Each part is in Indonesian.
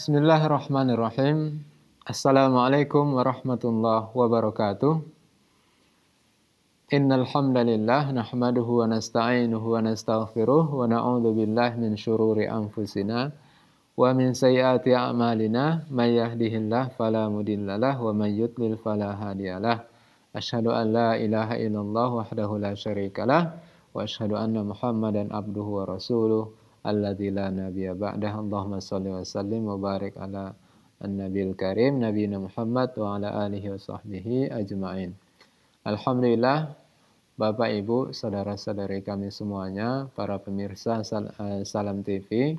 Bismillahirrahmanirrahim. Assalamualaikum warahmatullahi wabarakatuh. Innal hamdalillah nahmaduhu wa nasta'inuhu wa nastaghfiruh wa na'udzu billahi min syururi anfusina wa min sayyiati a'malina may yahdihillahu fala mudhillalah wa may yudlil fala hadiyalah. Asyhadu an la ilaha illallah wahdahu la syarikalah wa asyhadu anna Muhammadan abduhu wa rasuluh alladzi la nabiyya ba'dah. Allahumma shalli wa sallim wa barik ala an-nabiyil karim nabiyina Muhammad wa ala alihi wa sahbihi ajmain. Alhamdulillah, Bapak Ibu, saudara-saudari kami semuanya, para pemirsa Salam TV,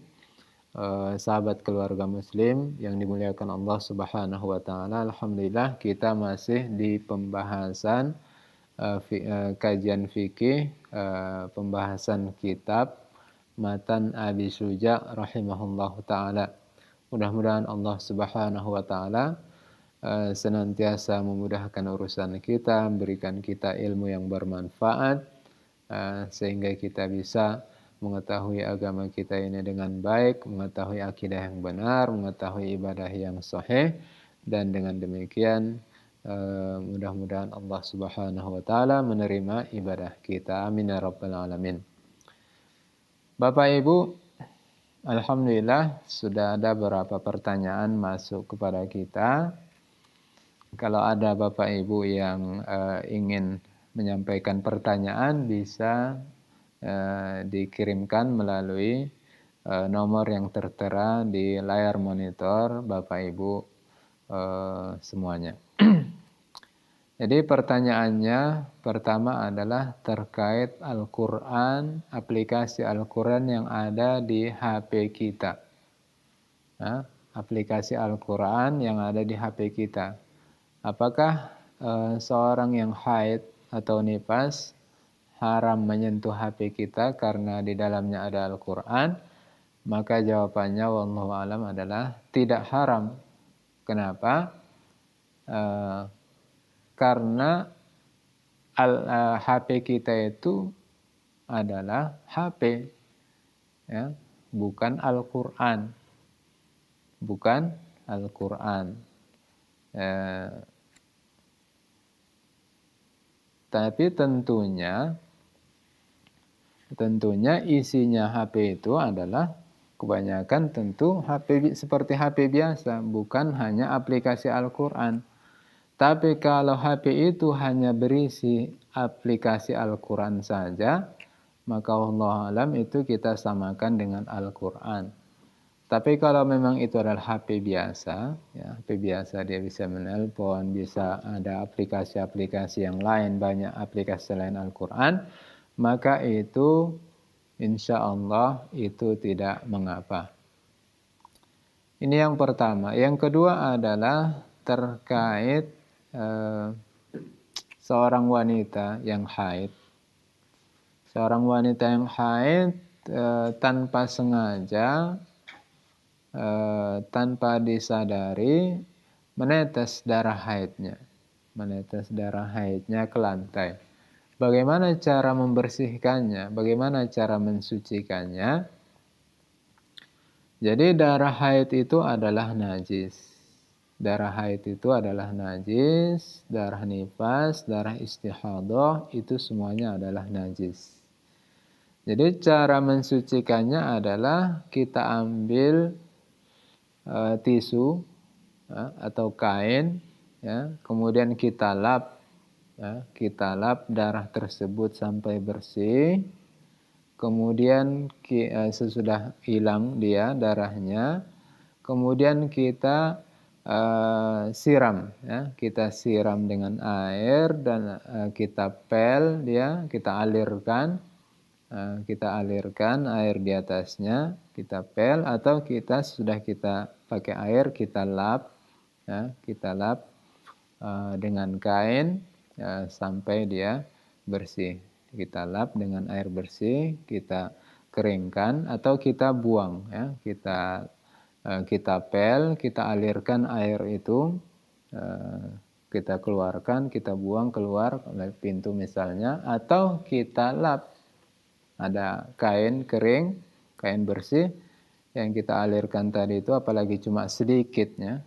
sahabat keluarga muslim yang dimuliakan Allah Subhanahu wa taala. Alhamdulillah kita masih di pembahasan kajian fikih, pembahasan kitab Matan Abi Syuja rahimahullahu taala. Mudah-mudahan Allah Subhanahu wa taala senantiasa memudahkan urusan kita, memberikan kita ilmu yang bermanfaat, sehingga kita bisa mengetahui agama kita ini dengan baik, mengetahui akidah yang benar, mengetahui ibadah yang sahih, dan dengan demikian mudah-mudahan Allah Subhanahu wa taala menerima ibadah kita. Amin ya rabbal alamin. Bapak Ibu, alhamdulillah sudah ada beberapa pertanyaan masuk kepada kita. Kalau ada Bapak Ibu yang ingin menyampaikan pertanyaan, bisa dikirimkan melalui nomor yang tertera di layar monitor Bapak Ibu semuanya. Jadi pertanyaannya pertama adalah terkait Al-Quran, aplikasi Al-Quran yang ada di HP kita. Nah, aplikasi Al-Quran yang ada di HP kita. Apakah seorang yang haid atau nifas haram menyentuh HP kita karena di dalamnya ada Al-Quran? Maka jawabannya wallahu alam adalah tidak haram. Kenapa? Karena HP kita itu adalah HP, ya, bukan Al-Quran, bukan Al-Quran. Tapi tentunya isinya HP itu adalah kebanyakan tentu HP seperti HP biasa, bukan hanya aplikasi Al-Quran. Tapi kalau HP itu hanya berisi aplikasi Al-Quran saja, maka Allah alam itu kita samakan dengan Al-Quran. Tapi kalau memang itu adalah HP biasa, ya, HP biasa dia bisa menelpon, bisa ada aplikasi-aplikasi yang lain, banyak aplikasi selain Al-Quran, maka itu insya Allah itu tidak mengapa. Ini yang pertama. Yang kedua adalah terkait seorang wanita yang haid. Seorang wanita yang haid tanpa sengaja, tanpa disadari menetes darah haidnya ke lantai. Bagaimana cara membersihkannya? Bagaimana cara mensucikannya? Jadi darah haid itu adalah najis. Darah haid itu adalah najis, darah nifas, darah istihadah itu semuanya adalah najis. Jadi cara mensucikannya adalah kita ambil tisu atau kain, ya, kemudian kita lap darah tersebut sampai bersih. Kemudian sesudah hilang dia darahnya, kemudian kita siram, ya, kita siram dengan air dan kita pel dia, kita alirkan air di atasnya, kita pel atau kita pakai air kita lap, ya, dengan kain sampai dia bersih. Kita lap dengan air bersih, kita keringkan atau kita buang, ya, kita pel, kita alirkan air itu, kita keluarkan, kita buang keluar pintu misalnya, atau kita lap. Ada kain kering, kain bersih, yang kita alirkan tadi itu apalagi cuma sedikitnya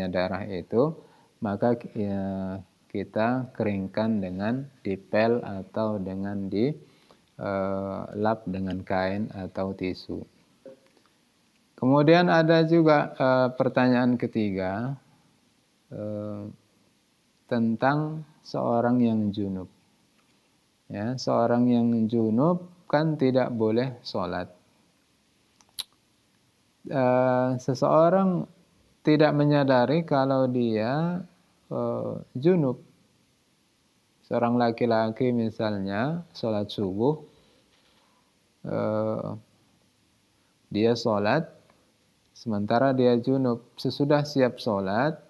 darah itu, maka ya, kita keringkan dengan dipel atau dengan lap dengan kain atau tisu. Kemudian ada juga pertanyaan ketiga tentang seorang yang junub. Ya, seorang yang junub kan tidak boleh sholat. Seseorang tidak menyadari kalau dia junub. Seorang laki-laki misalnya sholat subuh, dia sholat, sementara dia junub. Sesudah siap sholat,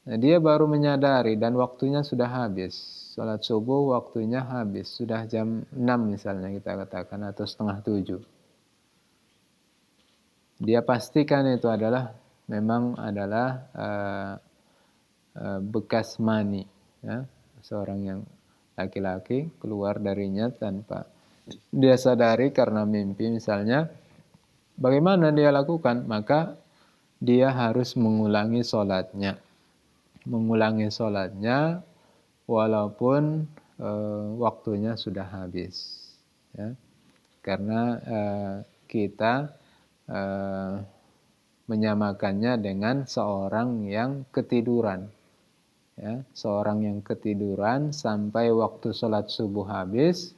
dia baru menyadari dan waktunya sudah habis. Sholat subuh waktunya habis, sudah jam 6 misalnya kita katakan atau setengah 7. Dia pastikan itu memang adalah bekas mani, ya. Seorang yang laki-laki keluar darinya tanpa dia sadari karena mimpi misalnya. Bagaimana dia lakukan? Maka dia harus mengulangi sholatnya walaupun waktunya sudah habis, ya. Karena kita menyamakannya dengan seorang yang ketiduran, ya. Seorang yang ketiduran sampai waktu sholat subuh habis,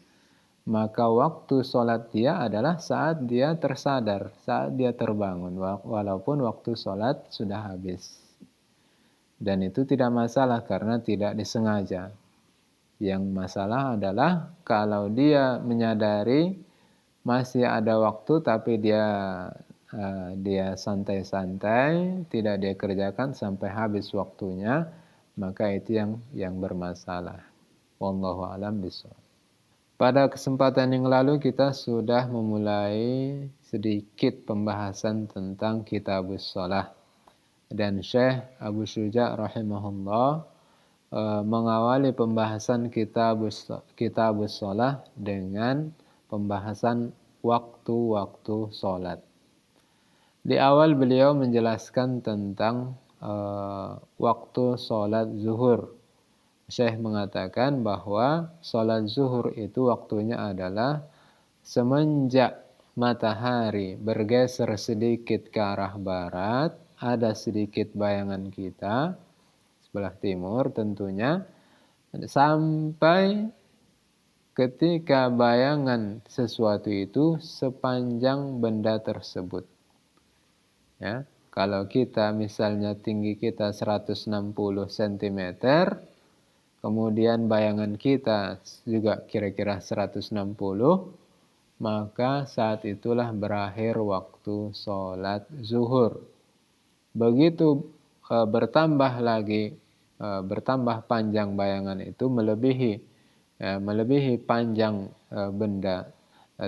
maka waktu sholat dia adalah saat dia tersadar, saat dia terbangun, walaupun waktu sholat sudah habis. Dan itu tidak masalah karena tidak disengaja. Yang masalah adalah kalau dia menyadari masih ada waktu tapi dia santai-santai, tidak dia kerjakan sampai habis waktunya, maka itu yang bermasalah. Wallahu a'lam bishawab. Pada kesempatan yang lalu kita sudah memulai sedikit pembahasan tentang Kitabus Shalah. Dan Syekh Abu Syuja rahimahullah mengawali pembahasan Kitabus Shalah dengan pembahasan waktu-waktu sholat. Di awal beliau menjelaskan tentang waktu sholat zuhur. Syekh mengatakan bahwa sholat zuhur itu waktunya adalah semenjak matahari bergeser sedikit ke arah barat, ada sedikit bayangan kita, sebelah timur tentunya, sampai ketika bayangan sesuatu itu sepanjang benda tersebut. Ya, kalau kita misalnya tinggi kita 160 cm, kemudian bayangan kita juga kira-kira 160, maka saat itulah berakhir waktu sholat zuhur. Begitu bertambah panjang bayangan itu melebihi panjang benda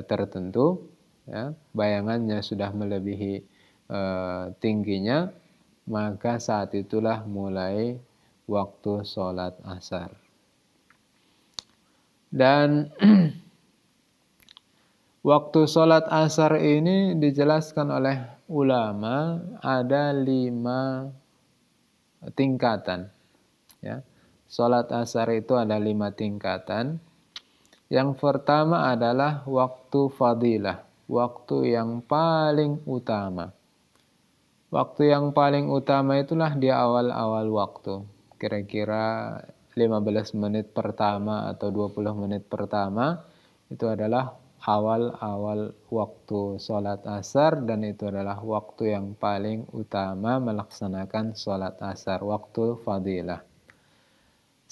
tertentu, ya, bayangannya sudah melebihi tingginya, maka saat itulah mulai waktu sholat asar. Dan waktu sholat asar ini dijelaskan oleh ulama ada 5 tingkatan. Ya. Sholat asar itu ada 5 tingkatan. Yang pertama adalah waktu fadilah, waktu yang paling utama. Waktu yang paling utama itulah di awal-awal waktu. Kira-kira 15 menit pertama atau 20 menit pertama itu adalah awal-awal waktu sholat asar, dan itu adalah waktu yang paling utama melaksanakan sholat asar, waktu fadilah.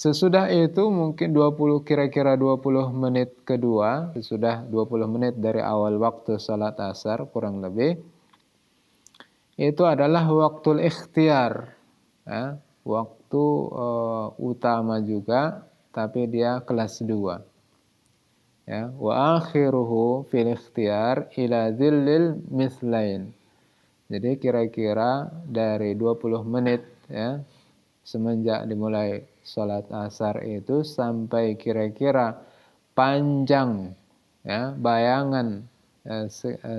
Sesudah itu mungkin kira-kira 20 menit kedua, sesudah 20 menit dari awal waktu sholat asar kurang lebih, itu adalah waktu ikhtiar, ya, waktu utama juga, tapi dia kelas 2. Ya, wa akhiruhu fil ikhtiar ila dhillil mislain. Jadi kira-kira dari 20 menit, ya, semenjak dimulai sholat asar itu sampai kira-kira panjang, ya, bayangan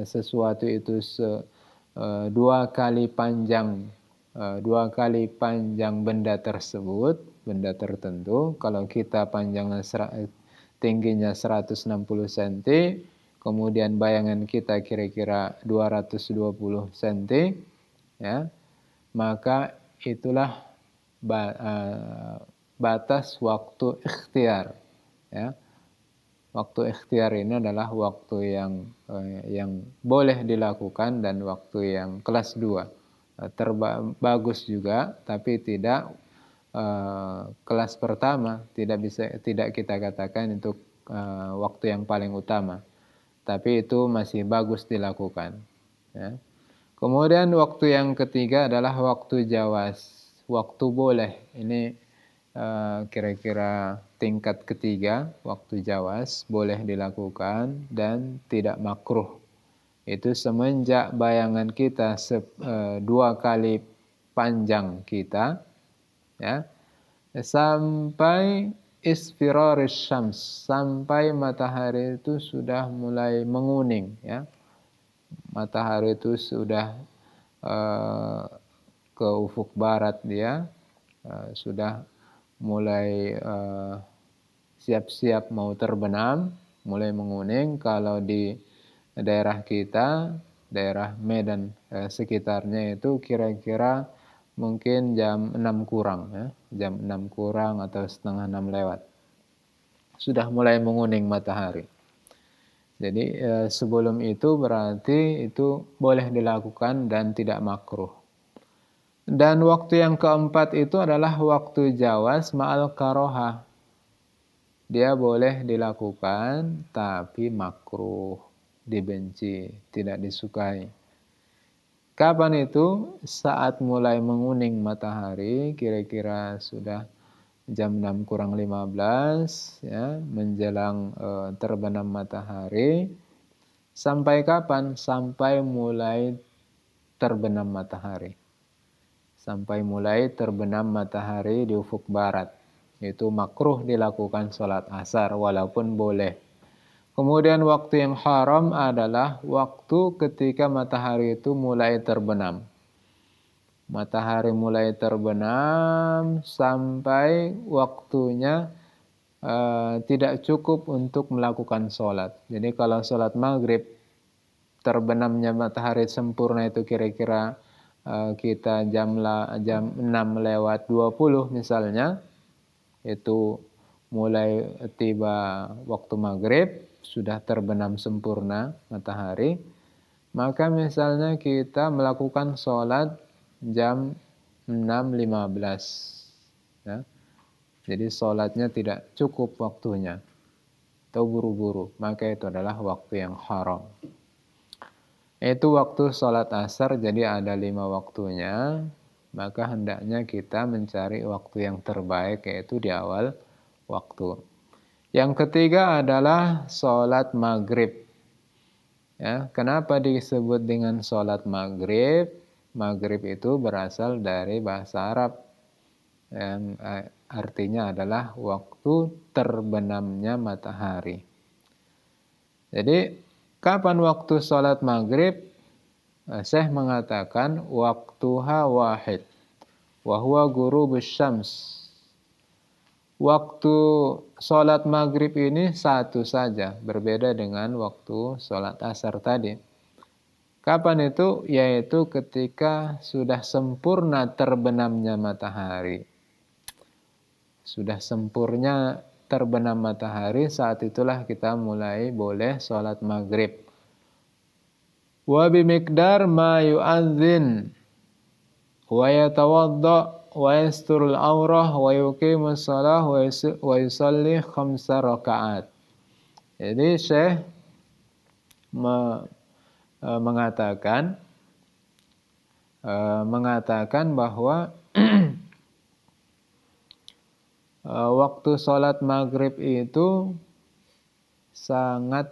sesuatu itu dua kali panjang benda tersebut, benda tertentu. Kalau kita tingginya 160 cm, kemudian bayangan kita kira-kira 220 cm, ya, maka itulah batas waktu ikhtiar, ya. Waktu ikhtiar ini adalah waktu yang boleh dilakukan dan waktu yang kelas 2. Bagus juga, tapi tidak kelas pertama, tidak kita katakan itu waktu yang paling utama. Tapi itu masih bagus dilakukan, ya. Kemudian waktu yang ketiga adalah waktu jawas, waktu boleh. Ini kira-kira tingkat ketiga, waktu jawas boleh dilakukan dan tidak makruh. Itu semenjak bayangan kita dua kali panjang kita, ya, sampai isfiraris syams, sampai matahari itu sudah mulai menguning, ya. Matahari itu sudah ke ufuk barat, dia sudah mulai siap-siap mau terbenam, mulai menguning. Kalau di daerah kita, daerah Medan sekitarnya itu kira-kira mungkin jam 6 kurang, ya, jam 6 kurang atau setengah 6 lewat. Sudah mulai menguning matahari. Jadi sebelum itu berarti itu boleh dilakukan dan tidak makruh. Dan waktu yang keempat itu adalah waktu jawas ma'al karohah. Dia boleh dilakukan tapi makruh, dibenci, tidak disukai. Kapan itu? Saat mulai menguning matahari, kira-kira sudah jam 6 kurang 15, ya, menjelang terbenam matahari. Sampai kapan? Sampai mulai terbenam matahari. Sampai mulai terbenam matahari di ufuk barat. Itu makruh dilakukan sholat asar walaupun boleh. Kemudian waktu yang haram adalah waktu ketika matahari itu mulai terbenam. Matahari mulai terbenam sampai waktunya tidak cukup untuk melakukan sholat. Jadi kalau sholat maghrib, terbenamnya matahari sempurna itu kira-kira kita jam 6 lewat 20 misalnya, itu mulai tiba waktu maghrib, sudah terbenam sempurna matahari, maka misalnya kita melakukan sholat jam 6.15, ya. Jadi sholatnya tidak cukup waktunya atau buru-buru, maka itu adalah waktu yang haram. Itu waktu sholat asar, jadi ada 5 waktunya, maka hendaknya kita mencari waktu yang terbaik, yaitu di awal waktu. Yang ketiga adalah sholat maghrib. Ya, kenapa disebut dengan sholat maghrib? Maghrib itu berasal dari bahasa Arab yang artinya adalah waktu terbenamnya matahari. Jadi kapan waktu sholat maghrib? Syekh mengatakan waktuha wahid wa huwa ghurubus syams. Waktu sholat maghrib ini satu saja, berbeda dengan waktu sholat asar tadi. Kapan itu? Yaitu ketika sudah sempurna terbenamnya matahari. Sudah sempurna terbenam matahari, saat itulah kita mulai boleh sholat maghrib. Wa bimiqdar ma yu'adzin wa yatawadda wa yasturul aurah wa yuqimus shalah wa yusalli 5 rakaat. Jadi Syekh mengatakan bahwa waktu sholat maghrib itu sangat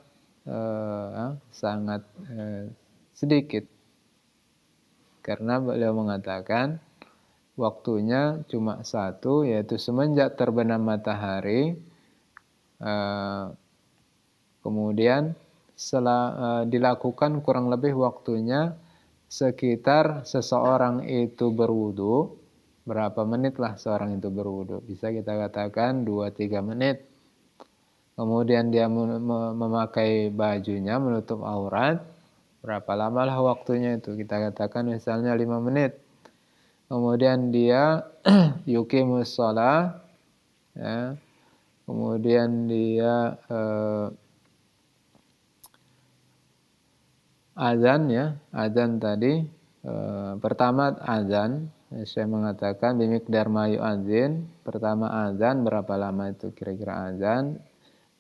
sedikit, karena beliau mengatakan waktunya cuma satu, yaitu semenjak terbenam matahari, kemudian dilakukan kurang lebih waktunya sekitar seseorang itu berwudu, berapa menit lah seorang itu berwudu, bisa kita katakan 2-3 menit. Kemudian dia memakai bajunya menutup aurat, berapa lama lah waktunya itu, kita katakan misalnya 5 menit. Kemudian dia yuqimus shalah, ya. Kemudian dia azan, ya, azan tadi, pertama azan, saya mengatakan bimiqdar ma yu'adzin, pertama azan berapa lama itu kira-kira azan,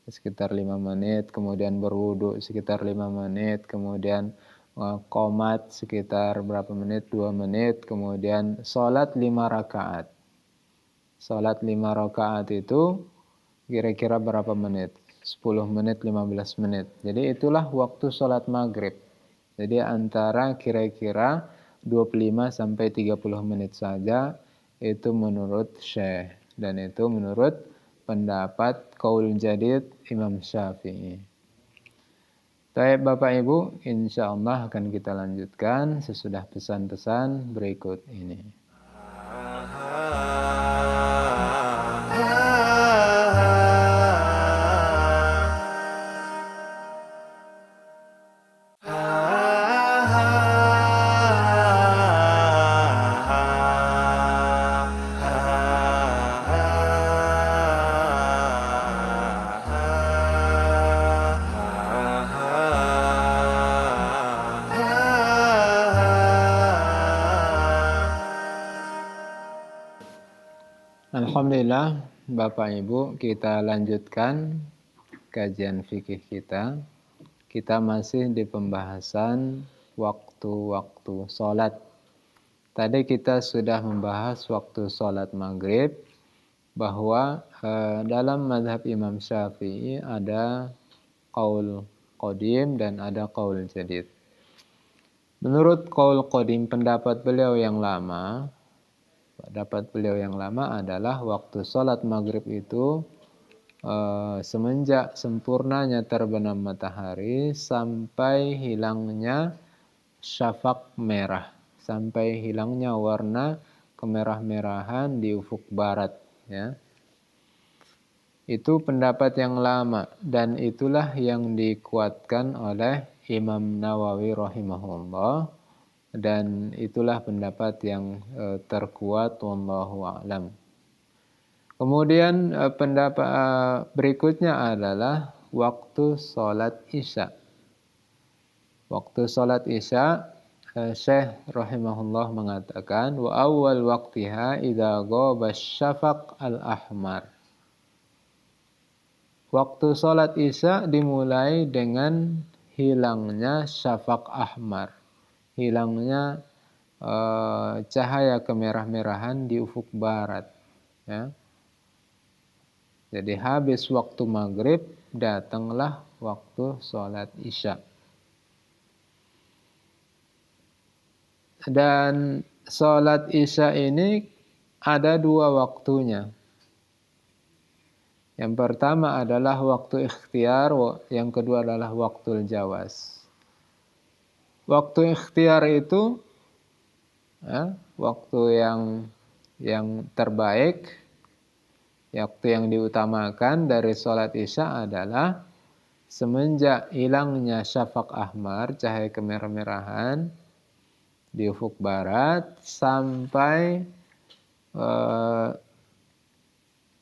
sekitar 5 menit, kemudian berwudu sekitar 5 menit, kemudian qomat sekitar berapa menit, 2 menit, kemudian sholat 5 rakaat. Sholat 5 rakaat itu kira-kira berapa menit? 10 menit, 15 menit. Jadi itulah waktu sholat maghrib. Jadi antara kira-kira 25 sampai 30 menit saja, itu menurut Syekh. Dan itu menurut pendapat qaul jadid Imam Syafi'i. Baik Bapak Ibu, insya Allah akan kita lanjutkan sesudah pesan-pesan berikut ini. Alhamdulillah Bapak Ibu, kita lanjutkan kajian fikih kita. Kita masih di pembahasan waktu-waktu sholat. Tadi kita sudah membahas waktu sholat maghrib, bahwa dalam mazhab Imam Syafi'i ada qaul qadim dan ada qaul jadid. Menurut qaul qadim, pendapat beliau yang lama adalah waktu sholat maghrib itu semenjak sempurnanya terbenam matahari sampai hilangnya syafaq merah, sampai hilangnya warna kemerah-merahan di ufuk barat, ya. Itu pendapat yang lama dan itulah yang dikuatkan oleh Imam Nawawi rahimahullah, dan itulah pendapat yang terkuat, wallahu a'lam. Kemudian pendapat berikutnya adalah waktu sholat isya. Waktu sholat isya, Syekh rahimahullah mengatakan, wa awal waqtiha idza ghaba syafaq al-ahmar. Waktu sholat isya dimulai dengan hilangnya syafaq ahmar, hilangnya cahaya kemerah-merahan di ufuk barat, ya. Jadi habis waktu maghrib, datanglah waktu sholat isya. Dan sholat isya ini ada 2 waktunya. Yang pertama adalah waktu ikhtiar, yang kedua adalah waktu jawaz. Waktu ikhtiar itu waktu yang terbaik, waktu yang diutamakan dari sholat isya adalah semenjak hilangnya syafaq ahmar, cahaya kemerah-merahan di ufuk barat, sampai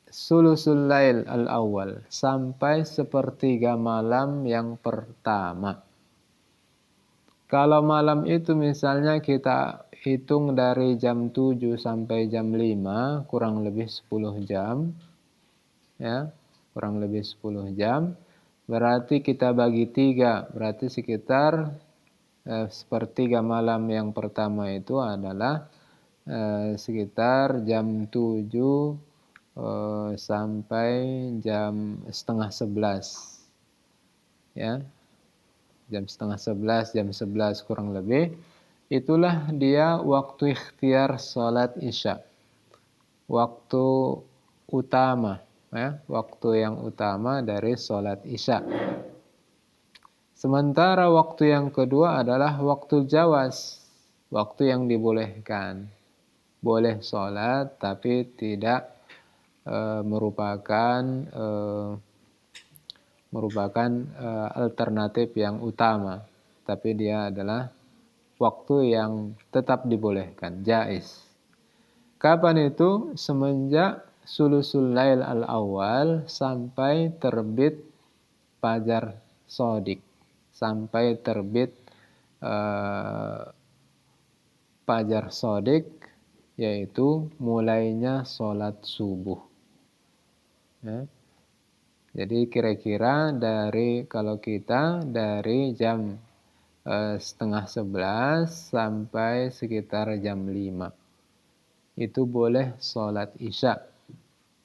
sulusul lail al-awwal, sampai sepertiga malam yang pertama. Kalau malam itu misalnya kita hitung dari jam 7 sampai jam 5, kurang lebih 10 jam. Ya, kurang lebih 10 jam. Berarti kita bagi 3, berarti sekitar sepertiga malam yang pertama itu adalah sekitar jam 7 sampai jam setengah 11. Ya. Jam setengah 11, jam 11 kurang lebih. Itulah dia waktu ikhtiar sholat isya. Waktu utama, ya, waktu yang utama dari sholat isya. Sementara waktu yang kedua adalah waktu jawaz, waktu yang dibolehkan. Boleh sholat tapi tidak merupakan alternatif yang utama, tapi dia adalah waktu yang tetap dibolehkan, jaiz. Kapan itu? Semenjak sulusul lail al-awwal sampai terbit fajar shadiq, sampai terbit fajar shadiq, yaitu mulainya sholat subuh. Ya. Jadi kira-kira kalau kita dari jam 10:30 sampai sekitar jam 5 itu boleh sholat isya,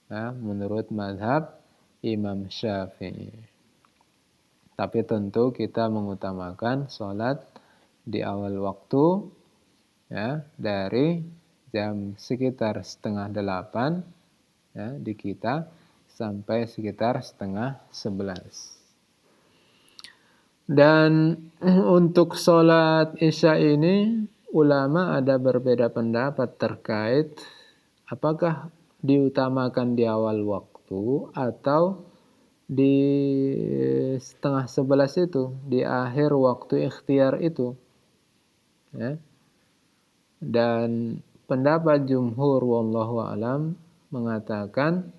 ya, menurut mazhab Imam Syafi'i. Tapi tentu kita mengutamakan sholat di awal waktu, ya, dari jam sekitar 7:30 ya, di kita sampai sekitar 10:30. Dan untuk sholat isya ini ulama ada berbeda pendapat terkait apakah diutamakan di awal waktu atau di 10:30 itu, di akhir waktu ikhtiar itu. Ya. Dan pendapat jumhur wallahu alam mengatakan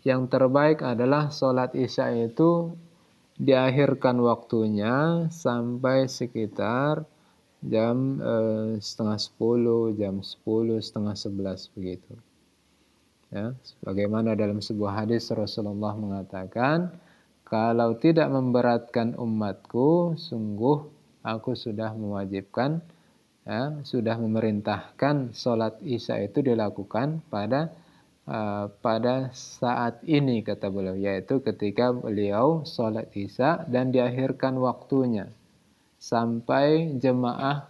yang terbaik adalah sholat isya itu diakhirkan waktunya sampai sekitar jam 10:30, jam 10, 10:30 begitu. Ya, sebagaimana dalam sebuah hadis Rasulullah mengatakan, kalau tidak memberatkan umatku, sungguh aku sudah mewajibkan, ya, sudah memerintahkan sholat isya itu dilakukan pada saat ini, kata beliau, yaitu ketika beliau sholat isya dan diakhirkan waktunya sampai jemaah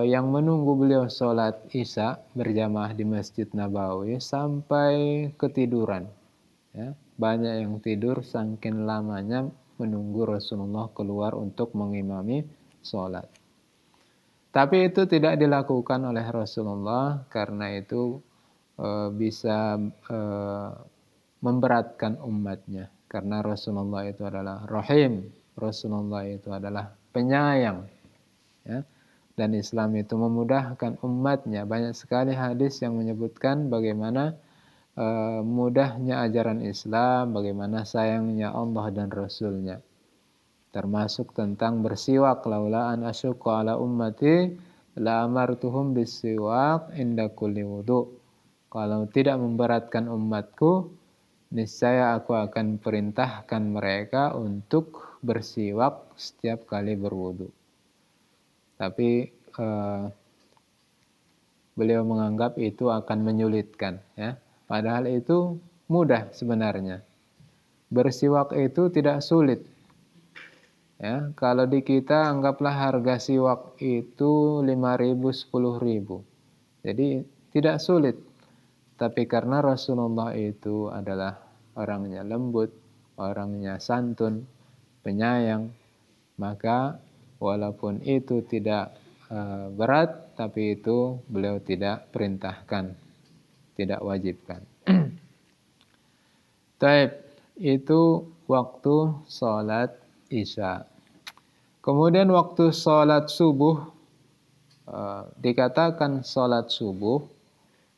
yang menunggu beliau sholat isya berjamaah di Masjid Nabawi sampai ketiduran. Ya, banyak yang tidur saking lamanya menunggu Rasulullah keluar untuk mengimami sholat. Tapi itu tidak dilakukan oleh Rasulullah karena itu bisa memberatkan umatnya, karena Rasulullah itu adalah rahim, Rasulullah itu adalah penyayang, ya, dan Islam itu memudahkan umatnya. Banyak sekali hadis yang menyebutkan bagaimana mudahnya ajaran Islam, bagaimana sayangnya Allah dan Rasulnya, termasuk tentang bersiwak. Laula an asyqa ala ummati la amartuhum bisiwak inda kulli wudu. Kalau tidak memberatkan umatku, niscaya aku akan perintahkan mereka untuk bersiwak setiap kali berwudu. Tapi beliau menganggap itu akan menyulitkan, ya. Padahal itu mudah sebenarnya. Bersiwak itu tidak sulit. Ya, kalau di kita anggaplah harga siwak itu 5.000, 10.000. Jadi tidak sulit. Tapi karena Rasulullah itu adalah orangnya lembut, orangnya santun, penyayang, maka walaupun itu tidak berat, tapi itu beliau tidak perintahkan, tidak wajibkan. Taib, itu waktu sholat isya. Kemudian waktu sholat subuh, dikatakan sholat subuh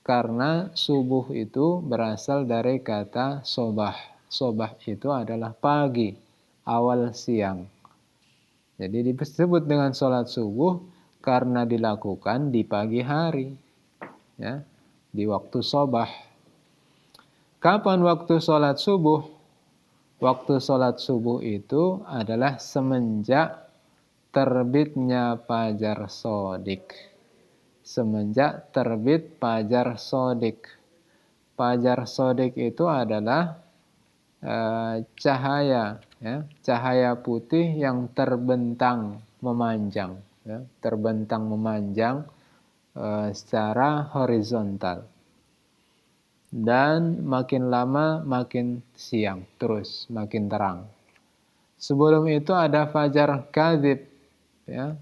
karena subuh itu berasal dari kata sobah. Sobah itu adalah pagi, awal siang. Jadi disebut dengan sholat subuh karena dilakukan di pagi hari, ya, di waktu sobah. Kapan waktu sholat subuh? Waktu sholat subuh itu adalah semenjak terbitnya fajar shadiq. Semenjak terbit fajar shadiq. Fajar shadiq itu adalah cahaya, ya, cahaya putih yang terbentang memanjang, ya, terbentang memanjang secara horizontal, dan makin lama makin siang, terus makin terang, Sebelum itu ada fajar kadzib, ya.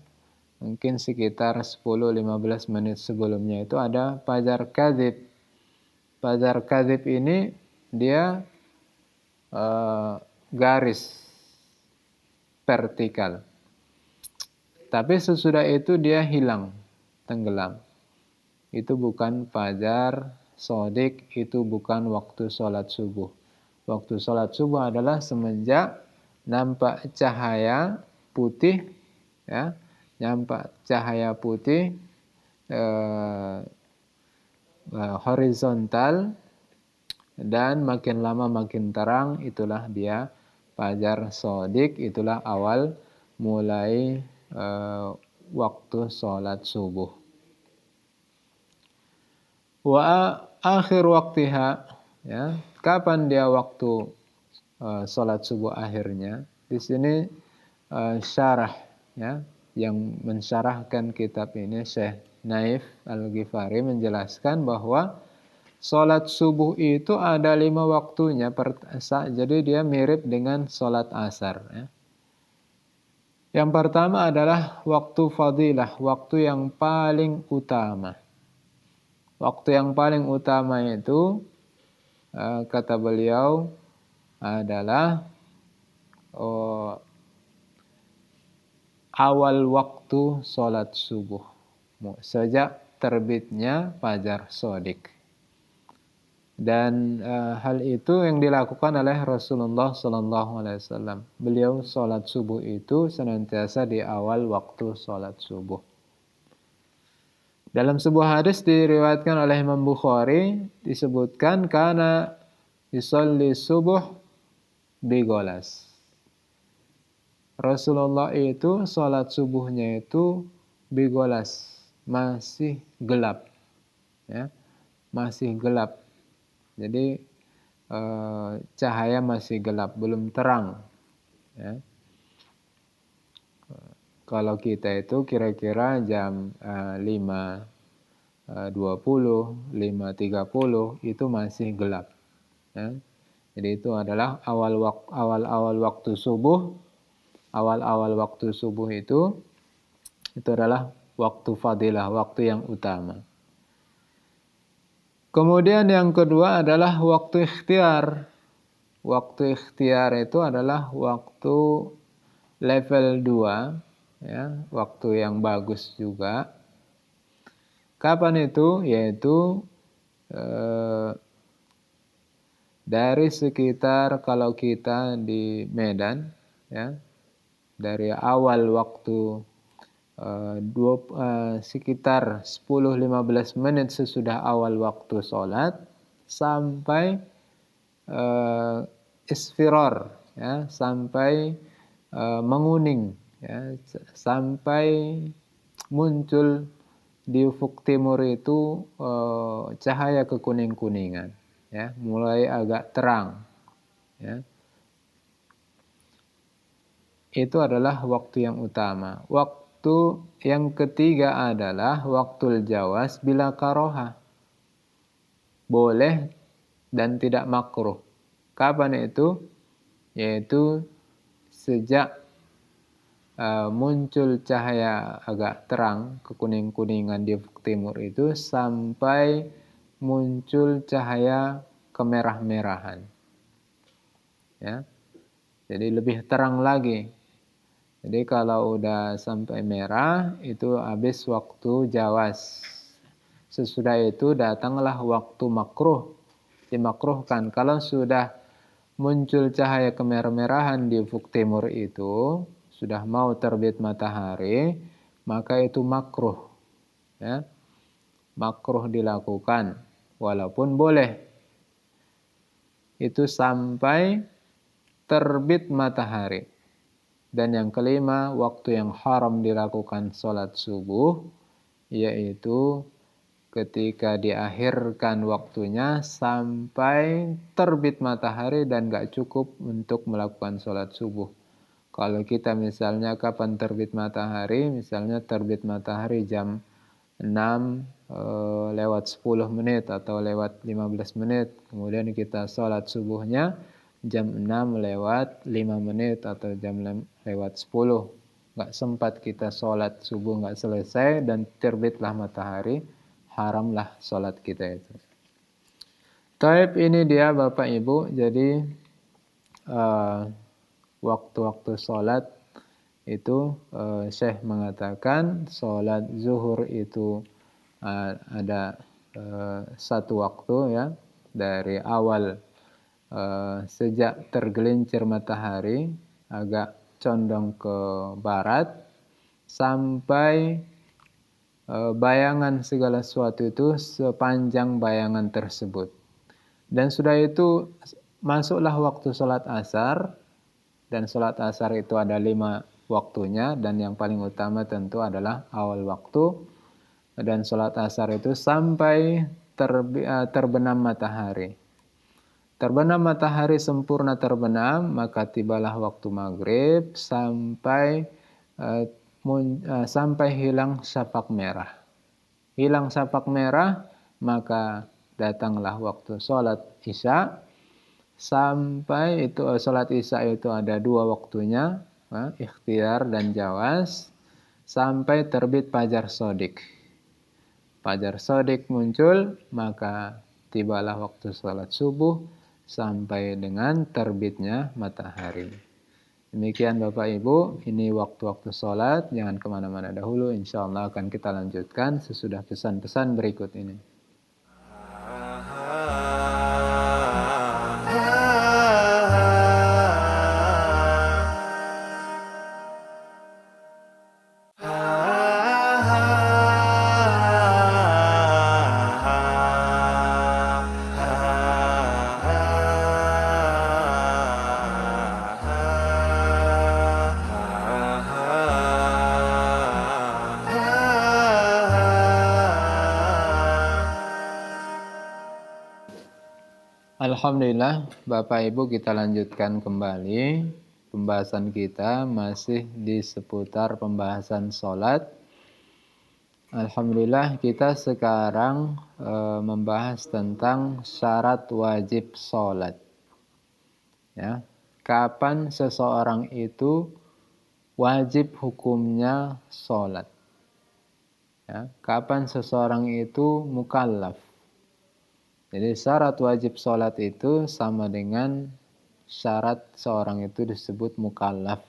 Mungkin sekitar 10-15 menit sebelumnya itu ada fajar kadzib. Fajar kadzib ini dia garis vertikal. Tapi sesudah itu dia hilang, tenggelam. Itu bukan fajar sodik, itu bukan waktu sholat subuh. Waktu sholat subuh adalah semenjak nampak cahaya putih, ya, nampak cahaya putih horizontal dan makin lama makin terang, itulah dia fajar sodik, itulah awal mulai waktu sholat subuh. Wa akhir waktiha, ya, kapan dia waktu sholat subuh akhirnya? Di sini syarah, ya, yang mensyarahkan kitab ini Syekh Naif Al-Ghifari menjelaskan bahwa sholat subuh itu ada 5 waktunya, jadi dia mirip dengan sholat asar, ya. Yang pertama adalah waktu fadilah, waktu yang paling utama. Waktu yang paling utama itu kata beliau adalah awal waktu sholat subuh, sejak terbitnya fajar sodik. Dan hal itu yang dilakukan oleh Rasulullah SAW. Beliau sholat subuh itu senantiasa di awal waktu sholat subuh. Dalam sebuah hadis diriwayatkan oleh Imam Bukhari disebutkan kana yusolli subuh bigolas. Rasulullah itu sholat subuhnya itu bigolas, masih gelap, ya, masih gelap. Jadi cahaya masih gelap, belum terang, ya. Kalau kita itu kira-kira jam 5.20, 5.30 itu masih gelap, ya. Jadi itu adalah awal-awal waktu subuh. Awal-awal waktu subuh itu adalah waktu fadilah, waktu yang utama. Kemudian yang kedua adalah waktu ikhtiar. Waktu ikhtiar itu adalah waktu level 2, ya, waktu yang bagus juga. Kapan itu? Yaitu dari sekitar, kalau kita di Medan, ya, dari awal waktu sekitar 10-15 menit sesudah awal waktu sholat sampai isfirar, ya, sampai menguning, ya, sampai muncul di ufuk timur itu cahaya kekuning-kuningan, ya, mulai agak terang, ya. Itu adalah waktu yang utama. Waktu yang ketiga adalah waktul jawaz bila karoha. Boleh dan tidak makruh. Kapan itu? Yaitu sejak muncul cahaya agak terang, kekuning-kuningan di ufuk timur itu, sampai muncul cahaya kemerah-merahan, ya. Jadi lebih terang lagi. Jadi kalau udah sampai merah itu habis waktu jawaz. Sesudah itu datanglah waktu makruh. Dimakruhkan kalau sudah muncul cahaya kemerah-merahan di ufuk timur itu, sudah mau terbit matahari, maka itu makruh, ya. Makruh dilakukan walaupun boleh. Itu sampai terbit matahari. Dan yang kelima, waktu yang haram dilakukan sholat subuh, yaitu ketika diakhirkan waktunya sampai terbit matahari dan gak cukup untuk melakukan sholat subuh. Kalau kita misalnya kapan terbit matahari, misalnya terbit matahari jam 6 lewat 10 menit atau lewat 15 menit, kemudian kita sholat subuhnya jam 6 lewat 5 menit atau jam lewat 10. Nggak sempat kita sholat subuh nggak selesai dan terbitlah matahari, haramlah sholat kita itu. Taib ini dia Bapak Ibu, jadi waktu-waktu sholat itu Syekh mengatakan sholat zuhur itu ada satu waktu ya, dari awal sejak tergelincir matahari agak condong ke barat sampai bayangan segala sesuatu itu sepanjang bayangan tersebut. Dan sudah itu masuklah waktu sholat asar, dan sholat asar itu ada 5 waktunya, dan yang paling utama tentu adalah awal waktu. Dan sholat asar itu sampai terbenam matahari. Terbenam matahari, sempurna terbenam, maka tibalah waktu maghrib sampai hilang syapak merah. Hilang syapak merah, maka datanglah waktu sholat isya. Sampai itu sholat isya itu ada 2 waktunya, ikhtiar dan jawaz, sampai terbit fajar shodiq. Fajar shodiq muncul, maka tibalah waktu sholat subuh sampai dengan terbitnya matahari. Demikian Bapak Ibu, ini waktu-waktu sholat. Jangan kemana-mana dahulu, insya Allah akan kita lanjutkan sesudah pesan-pesan berikut ini. Alhamdulillah, Bapak Ibu, kita lanjutkan kembali pembahasan kita masih di seputar pembahasan sholat. Alhamdulillah, kita sekarang membahas tentang syarat wajib sholat. Ya, kapan seseorang itu wajib hukumnya sholat? Ya, kapan seseorang itu mukallaf? Jadi syarat wajib sholat itu sama dengan syarat seorang itu disebut mukallaf.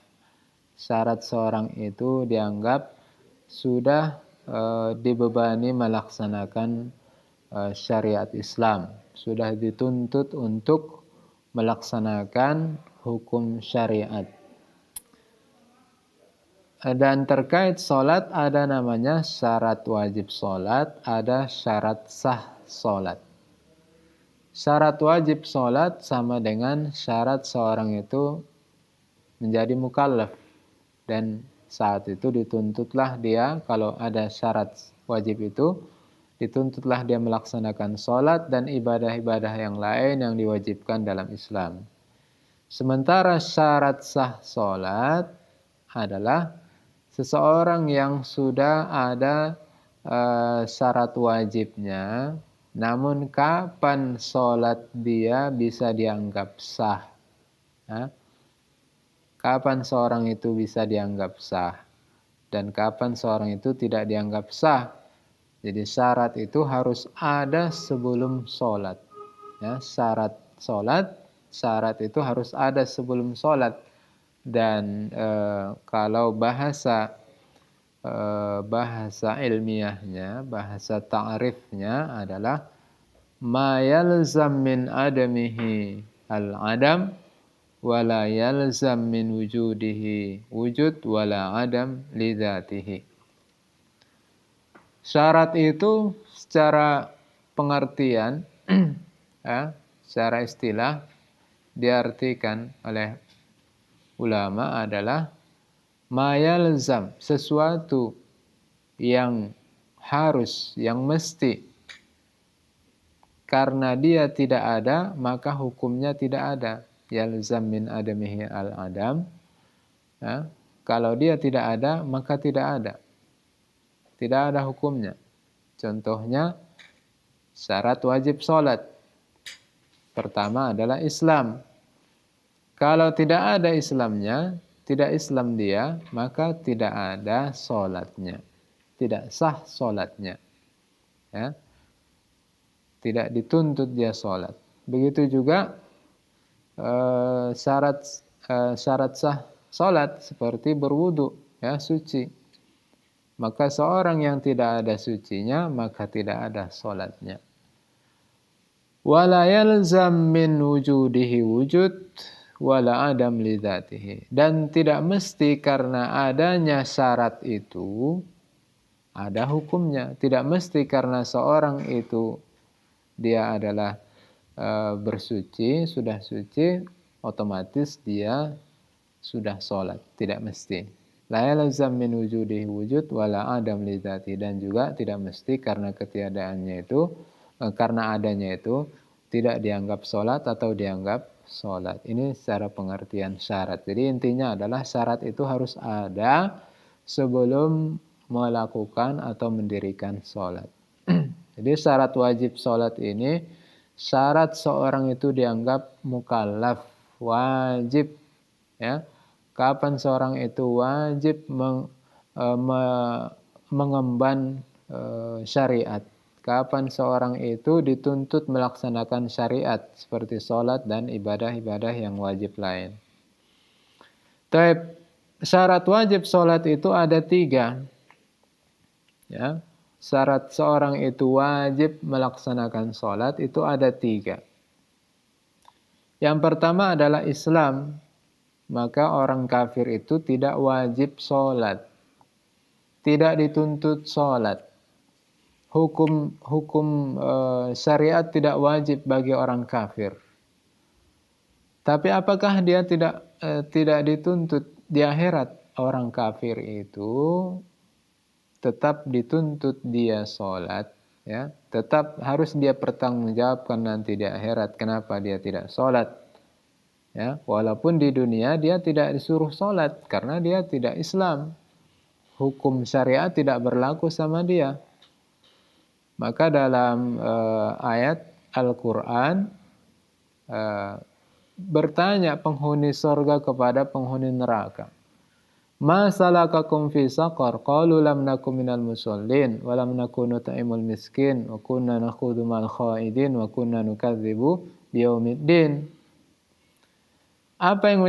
Syarat seorang itu dianggap sudah dibebani melaksanakan syariat Islam. Sudah dituntut untuk melaksanakan hukum syariat. Dan terkait sholat ada namanya syarat wajib sholat, ada syarat sah sholat. Syarat wajib sholat sama dengan syarat seorang itu menjadi mukallaf. Dan saat itu dituntutlah dia, kalau ada syarat wajib itu, dituntutlah dia melaksanakan sholat dan ibadah-ibadah yang lain yang diwajibkan dalam Islam. Sementara syarat sah sholat adalah seseorang yang sudah ada syarat wajibnya, namun kapan sholat dia bisa dianggap sah? Kapan seorang itu bisa dianggap sah? Dan kapan seorang itu tidak dianggap sah? Jadi syarat itu harus ada sebelum sholat. Ya, syarat sholat, syarat itu harus ada sebelum sholat. Dan kalau bahasa ilmiahnya, bahasa ta'rifnya adalah ma yalzam min adamihi al-adam wala yalzam min wujudihi wujud wala adam lidzatihi. Syarat itu secara pengertian secara istilah diartikan oleh ulama adalah ma yalzam, sesuatu yang harus, yang mesti. Karena dia tidak ada, maka hukumnya tidak ada. Yalzam min adamihi al-adam. Ya, kalau dia tidak ada, maka tidak ada. Tidak ada hukumnya. Contohnya, syarat wajib sholat. Pertama adalah Islam. Kalau tidak ada Islamnya, tidak Islam dia, maka tidak ada sholatnya. Tidak sah sholatnya. Ya. Tidak dituntut dia sholat. Begitu juga syarat syarat sah sholat seperti berwudu, ya, suci. Maka seorang yang tidak ada sucinya, maka tidak ada sholatnya. Wala yalzam min wujudihi wujud wala adam lidzatihi. Dan tidak mesti karena adanya syarat itu ada hukumnya. Tidak mesti karena seorang itu dia adalah bersuci, sudah suci, otomatis dia sudah sholat. Tidak mesti. La yalzam min wujudihi wujud wala adam lidzatihi. Dan juga tidak mesti karena ketiadaannya itu, karena adanya itu tidak dianggap sholat atau dianggap sholat. Ini secara pengertian syarat. Jadi intinya adalah syarat itu harus ada sebelum melakukan atau mendirikan sholat. Jadi syarat wajib sholat ini syarat seorang itu dianggap mukallaf, wajib. Ya, kapan seorang itu wajib mengemban syariat? Kapan seorang itu dituntut melaksanakan syariat seperti sholat dan ibadah-ibadah yang wajib lain. Tapi syarat wajib sholat itu ada 3. Ya, syarat seorang itu wajib melaksanakan sholat itu ada 3. Yang pertama adalah Islam. Maka orang kafir itu tidak wajib sholat. Tidak dituntut sholat. Hukum syariat tidak wajib bagi orang kafir. Tapi apakah dia tidak dituntut di akhirat? Orang kafir itu tetap dituntut dia sholat, ya, tetap harus dia pertanggungjawabkan nanti di akhirat kenapa dia tidak sholat, ya, walaupun di dunia dia tidak disuruh sholat karena dia tidak Islam, hukum syariat tidak berlaku sama dia. Maka dalam ayat Al-Quran bertanya penghuni surga kepada penghuni neraka. Ma salakakum fi saqar? Qalu lam nakum minal musallin wa lam nakun nut'imul miskin wa kunna nakhudhu ma'al khaidin wa kunna nukadzibu biyaumiddin. Apa yang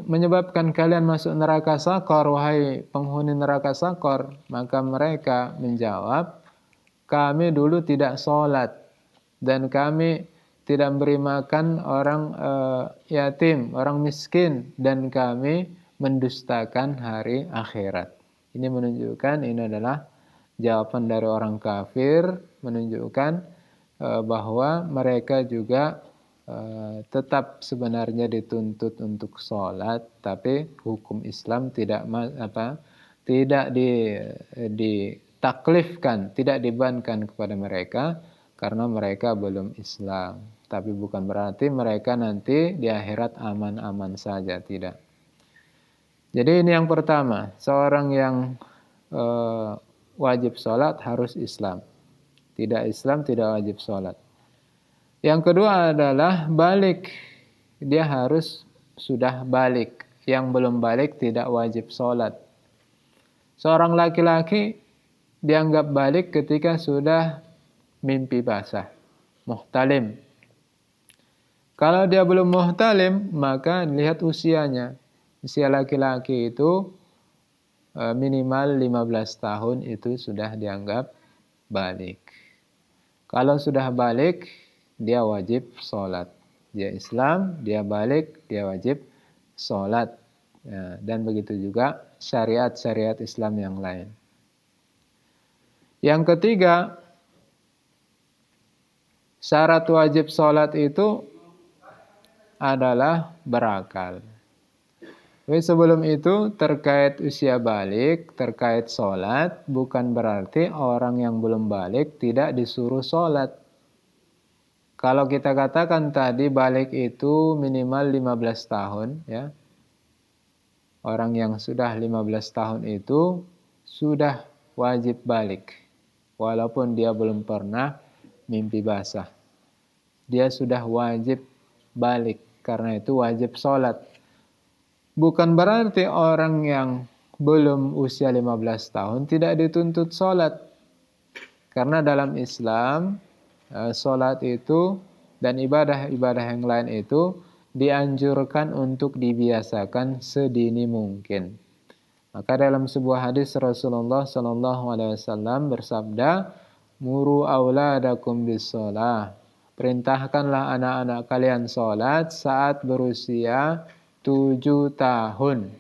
menyebabkan kalian masuk neraka Saqar, wahai penghuni neraka Saqar? Maka mereka menjawab, kami dulu tidak sholat dan kami tidak memberi makan orang yatim, orang miskin, dan kami mendustakan hari akhirat. Ini menunjukkan ini adalah jawaban dari orang kafir, menunjukkan bahwa mereka juga tetap sebenarnya dituntut untuk sholat, tapi hukum Islam tidak ditaklifkan, tidak dibebankan kepada mereka karena mereka belum Islam. Tapi bukan berarti mereka nanti di akhirat aman-aman saja, tidak. Jadi ini yang pertama, seorang yang wajib sholat harus Islam. Tidak Islam tidak wajib sholat. Yang kedua adalah balik. Dia harus sudah balik. Yang belum balik tidak wajib sholat. Seorang laki-laki dianggap balik ketika sudah mimpi basah, muhtalim. Kalau dia belum muhtalim, maka lihat usianya. Usia laki-laki itu minimal 15 tahun itu sudah dianggap balik. Kalau sudah balik, dia wajib sholat. Dia Islam, dia balik, dia wajib sholat. Ya, dan begitu juga syariat-syariat Islam yang lain. Yang ketiga, syarat wajib sholat itu adalah berakal. Tapi sebelum itu terkait usia balik, terkait sholat, bukan berarti orang yang belum balik tidak disuruh sholat. Kalau kita katakan tadi balik itu minimal 15 tahun, ya. Orang yang sudah 15 tahun itu sudah wajib balik. Walaupun dia belum pernah mimpi basah. Dia sudah wajib balik. karena itu wajib sholat. Bukan berarti orang yang belum usia 15 tahun tidak dituntut sholat. Karena dalam Islam, sholat itu dan ibadah-ibadah yang lain itu dianjurkan untuk dibiasakan sedini mungkin. Maka dalam sebuah hadis Rasulullah SAW bersabda, "Muru auladakum bis-shalah." Perintahkanlah anak-anak kalian sholat saat berusia 7 tahun.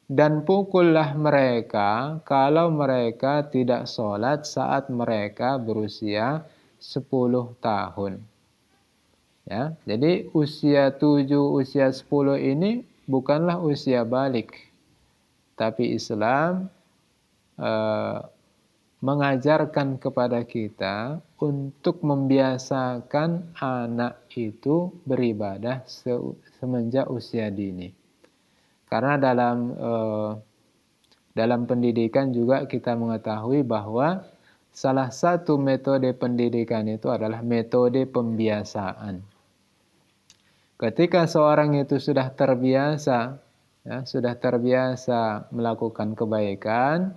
Dan pukullah mereka kalau mereka tidak sholat saat mereka berusia 10 tahun. Ya, jadi usia 7, usia 10 ini bukanlah usia balik. Tapi Islam mengajarkan kepada kita untuk membiasakan anak itu beribadah semenjak usia dini. Karena dalam pendidikan juga kita mengetahui bahwa salah satu metode pendidikan itu adalah metode pembiasaan. Ketika seorang itu sudah terbiasa melakukan kebaikan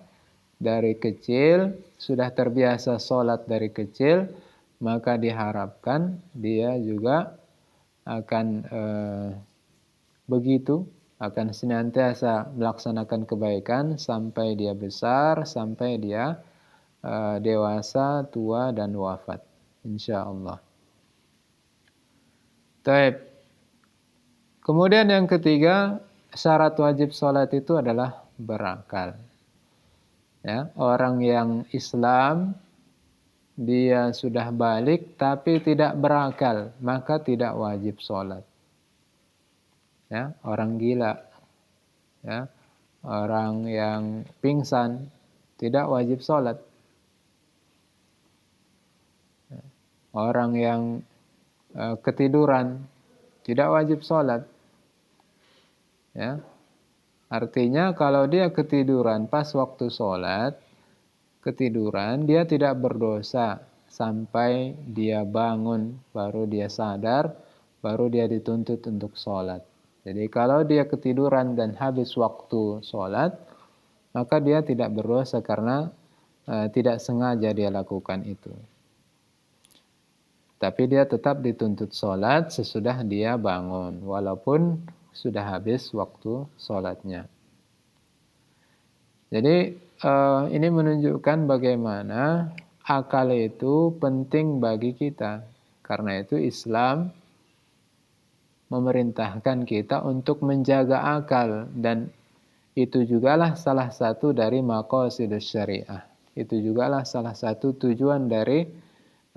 dari kecil, sudah terbiasa sholat dari kecil, maka diharapkan dia juga akan begitu, akan senantiasa melaksanakan kebaikan sampai dia besar, sampai dia dewasa, tua, dan wafat. InsyaAllah. Taib. Kemudian yang ketiga, syarat wajib sholat itu adalah berakal. Ya, orang yang Islam dia sudah balik tapi tidak berakal, maka tidak wajib sholat. Ya, orang gila, ya, orang yang pingsan tidak wajib sholat. Orang yang ketiduran tidak wajib sholat. Ya. Artinya kalau dia ketiduran pas waktu sholat, ketiduran, dia tidak berdosa sampai dia bangun, baru dia sadar, baru dia dituntut untuk sholat. Jadi kalau dia ketiduran dan habis waktu sholat, maka dia tidak berdosa karena tidak sengaja dia lakukan itu. Tapi dia tetap dituntut sholat sesudah dia bangun, walaupun sudah habis waktu sholatnya. Jadi ini menunjukkan bagaimana akal itu penting bagi kita. Karena itu Islam memerintahkan kita untuk menjaga akal. Dan itu jugalah salah satu dari maqasidus syariah. Itu jugalah salah satu tujuan dari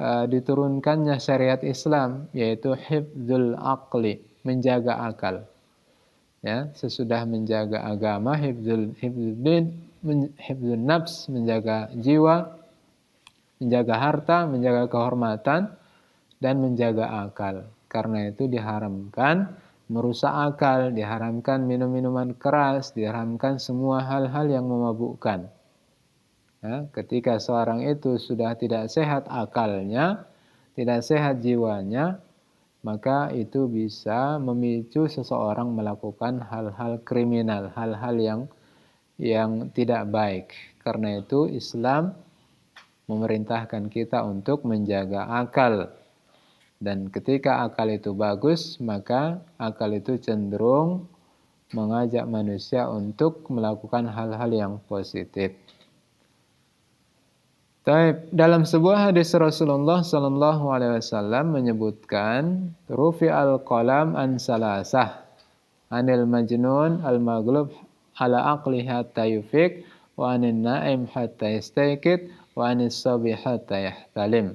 diturunkannya syariat Islam, yaitu hifdzul aqli, menjaga akal. Ya, sesudah menjaga agama, hifdzul nafs, menjaga jiwa, menjaga harta, menjaga kehormatan, dan menjaga akal. Karena itu diharamkan merusak akal, diharamkan minum-minuman keras, diharamkan semua hal-hal yang memabukkan. Ya, ketika seorang itu sudah tidak sehat akalnya, tidak sehat jiwanya, maka itu bisa memicu seseorang melakukan hal-hal kriminal, hal-hal yang tidak baik. Karena itu Islam memerintahkan kita untuk menjaga akal. Dan ketika akal itu bagus, maka akal itu cenderung mengajak manusia untuk melakukan hal-hal yang positif. Dalam sebuah hadis Rasulullah SAW menyebutkan, rufi'al qalam an salasah, anil majnun al maghlub ala aqli hatta yufiq, wa anin na'im hatta yastayqid, wa anis sabi hatta yahtalim.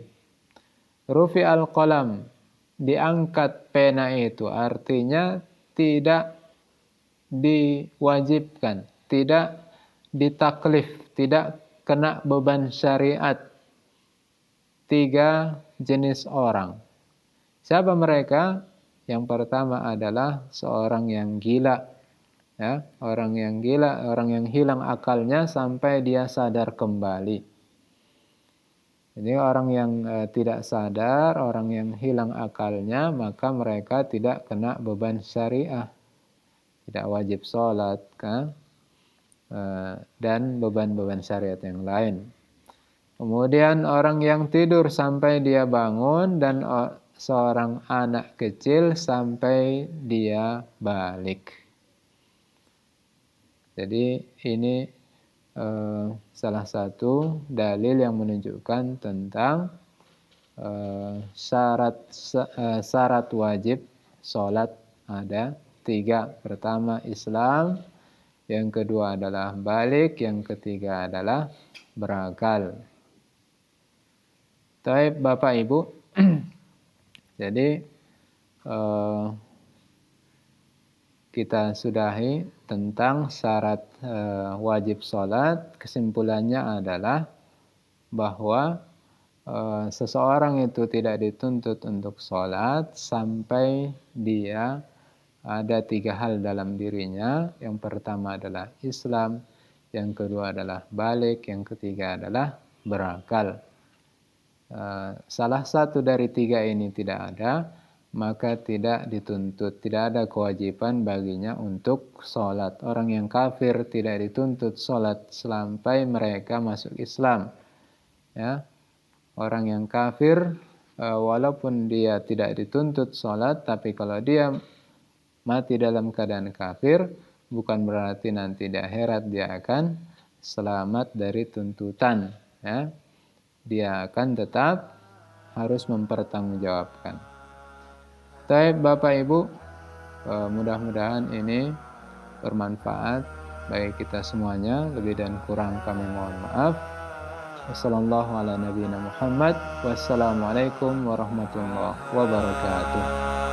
Rufi'al qalam, diangkat pena itu, artinya tidak diwajibkan, tidak ditaklif, tidak kena beban syariat. 3 jenis orang. Siapa mereka? Yang pertama adalah seorang yang gila. Ya, orang yang gila, orang yang hilang akalnya sampai dia sadar kembali. Jadi orang yang tidak sadar, orang yang hilang akalnya, maka mereka tidak kena beban syariah, tidak wajib sholat, kan? Dan beban-beban syariat yang lain. Kemudian orang yang tidur sampai dia bangun dan seorang anak kecil sampai dia balik. Jadi ini salah satu dalil yang menunjukkan tentang syarat wajib sholat ada 3. Pertama Islam, yang kedua adalah balik, yang ketiga adalah berakal. Baik Bapak Ibu, jadi kita sudahi tentang syarat wajib sholat. Kesimpulannya adalah bahwa seseorang itu tidak dituntut untuk sholat sampai dia ada 3 hal dalam dirinya. Yang pertama adalah Islam, yang kedua adalah balik, yang ketiga adalah berakal. Salah satu dari 3 ini tidak ada, maka tidak dituntut, tidak ada kewajiban baginya untuk sholat. Orang yang kafir tidak dituntut sholat sampai mereka masuk Islam. Ya, orang yang kafir walaupun dia tidak dituntut sholat, tapi kalau dia mati dalam keadaan kafir, bukan berarti nanti di akhirat dia akan selamat dari tuntutan. Ya, dia akan tetap harus mempertanggungjawabkan. Baik Bapak Ibu, mudah-mudahan ini bermanfaat bagi kita semuanya. Lebih dan kurang kami mohon maaf. Wassalamualaikum warahmatullahi wabarakatuh.